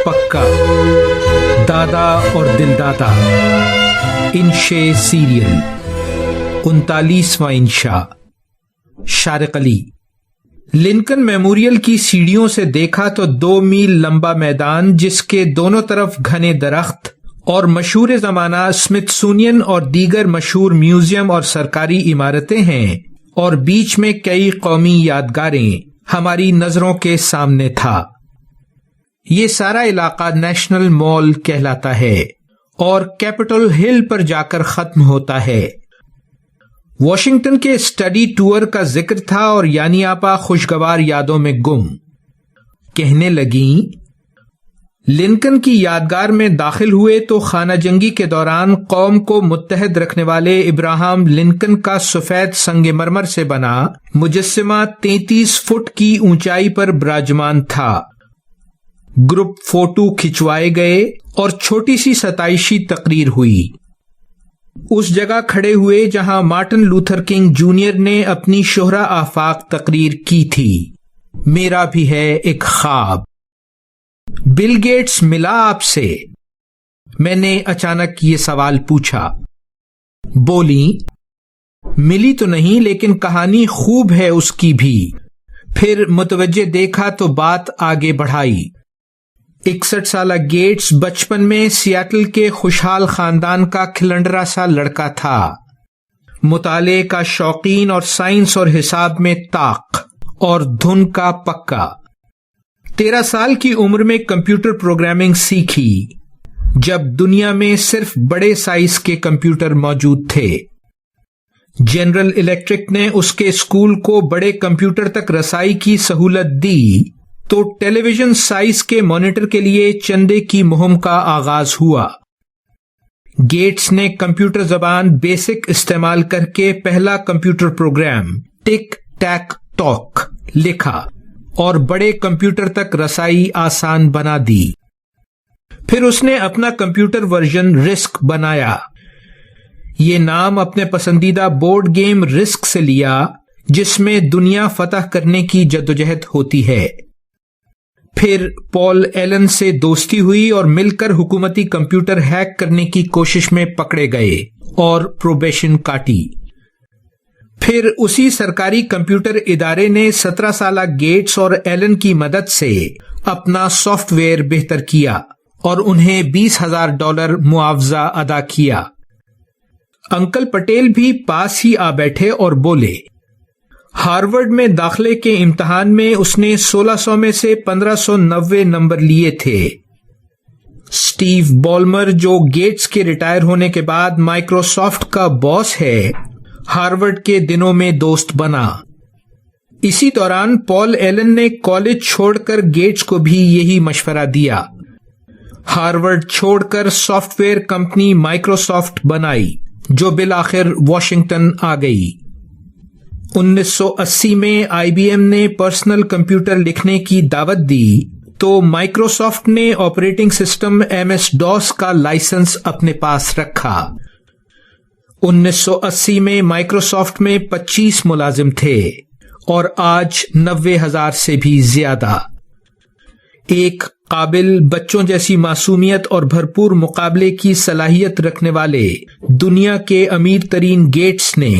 پکا، دادا اور دل دادا، انشے سیریل، 39واں انشا، شارق علی۔ لنکن میموریل کی سیڑھیوں سے دیکھا تو 2 میل لمبا میدان جس کے دونوں طرف گھنے درخت اور مشہور زمانہ اسمتھسونین اور دیگر مشہور میوزیم اور سرکاری عمارتیں ہیں، اور بیچ میں کئی قومی یادگاریں ہماری نظروں کے سامنے تھا۔ یہ سارا علاقہ نیشنل مال کہلاتا ہے اور کیپٹل ہل پر جا کر ختم ہوتا ہے۔ واشنگٹن کے اسٹڈی ٹور کا ذکر تھا اور یعنی آپا خوشگوار یادوں میں گم۔ کہنے لگیں، لنکن کی یادگار میں داخل ہوئے تو خانہ جنگی کے دوران قوم کو متحد رکھنے والے ابراہم لنکن کا سفید سنگ مرمر سے بنا مجسمہ 33 فٹ کی اونچائی پر براجمان تھا۔ گروپ فوٹو کھچوائے گئے اور چھوٹی سی ستائشی تقریر ہوئی۔ اس جگہ کھڑے ہوئے جہاں مارٹن لوتھر کنگ جونیئر نے اپنی شہرہ آفاق تقریر کی تھی، میرا بھی ہے ایک خواب۔ بل گیٹس ملا آپ سے؟ میں نے اچانک یہ سوال پوچھا۔ بولی، ملی تو نہیں لیکن کہانی خوب ہے اس کی بھی۔ پھر متوجہ دیکھا تو بات آگے بڑھائی۔ 61 سالہ گیٹس بچپن میں سیاٹل کے خوشحال خاندان کا کھلنڈرا سا لڑکا تھا، مطالعے کا شوقین اور سائنس اور حساب میں طاق اور دھن کا پکا۔ 13 سال کی عمر میں کمپیوٹر پروگرامنگ سیکھی جب دنیا میں صرف بڑے سائز کے کمپیوٹر موجود تھے۔ جنرل الیکٹرک نے اس کے اسکول کو بڑے کمپیوٹر تک رسائی کی سہولت دی تو ٹیلی ویژن سائز کے مانیٹر کے لیے چندے کی مہم کا آغاز ہوا۔ گیٹس نے کمپیوٹر زبان بیسک استعمال کر کے پہلا کمپیوٹر پروگرام ٹک ٹیک ٹاک لکھا اور بڑے کمپیوٹر تک رسائی آسان بنا دی۔ پھر اس نے اپنا کمپیوٹر ورژن رسک بنایا۔ یہ نام اپنے پسندیدہ بورڈ گیم رسک سے لیا جس میں دنیا فتح کرنے کی جدوجہد ہوتی ہے۔ پھر پال ایلن سے دوستی ہوئی اور مل کر حکومتی کمپیوٹر ہیک کرنے کی کوشش میں پکڑے گئے اور پروبیشن کاٹی۔ پھر اسی سرکاری کمپیوٹر ادارے نے 17 سالہ گیٹس اور ایلن کی مدد سے اپنا سافٹ ویئر بہتر کیا اور انہیں $20,000 معاوضہ ادا کیا۔ انکل پٹیل بھی پاس ہی آ بیٹھے اور بولے، ہارورڈ میں داخلے کے امتحان میں اس نے 1600 میں سے 1590 نمبر لیے تھے۔ اسٹیو بالمر جو گیٹس کے ریٹائر ہونے کے بعد مائکروسافٹ کا باس ہے، ہارورڈ کے دنوں میں دوست بنا۔ اسی دوران پال ایلن نے کالج چھوڑ کر گیٹس کو بھی یہی مشورہ دیا۔ ہارورڈ چھوڑ کر سافٹ ویئر کمپنی مائکروسافٹ بنائی جو بالآخر واشنگٹن آ گئی۔ 1980 میں آئی بی ایم نے پرسنل کمپیوٹر لکھنے کی دعوت دی تو مائکروسافٹ نے آپریٹنگ سسٹم MS DOS کا لائسنس اپنے پاس رکھا۔ 1980 میں مائکروسافٹ میں 25 ملازم تھے اور آج 90,000 سے بھی زیادہ۔ ایک قابل، بچوں جیسی معصومیت اور بھرپور مقابلے کی صلاحیت رکھنے والے دنیا کے امیر ترین گیٹس نے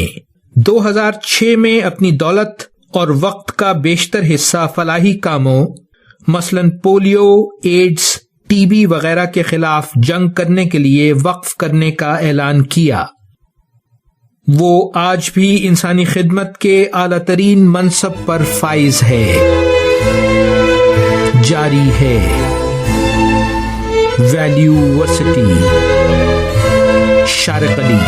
2006 میں اپنی دولت اور وقت کا بیشتر حصہ فلاحی کاموں مثلاً پولیو، ایڈز، TB وغیرہ کے خلاف جنگ کرنے کے لیے وقف کرنے کا اعلان کیا۔ وہ آج بھی انسانی خدمت کے اعلیٰ ترین منصب پر فائز ہے۔ جاری ہے ویلیو ورسٹی، شارق علی۔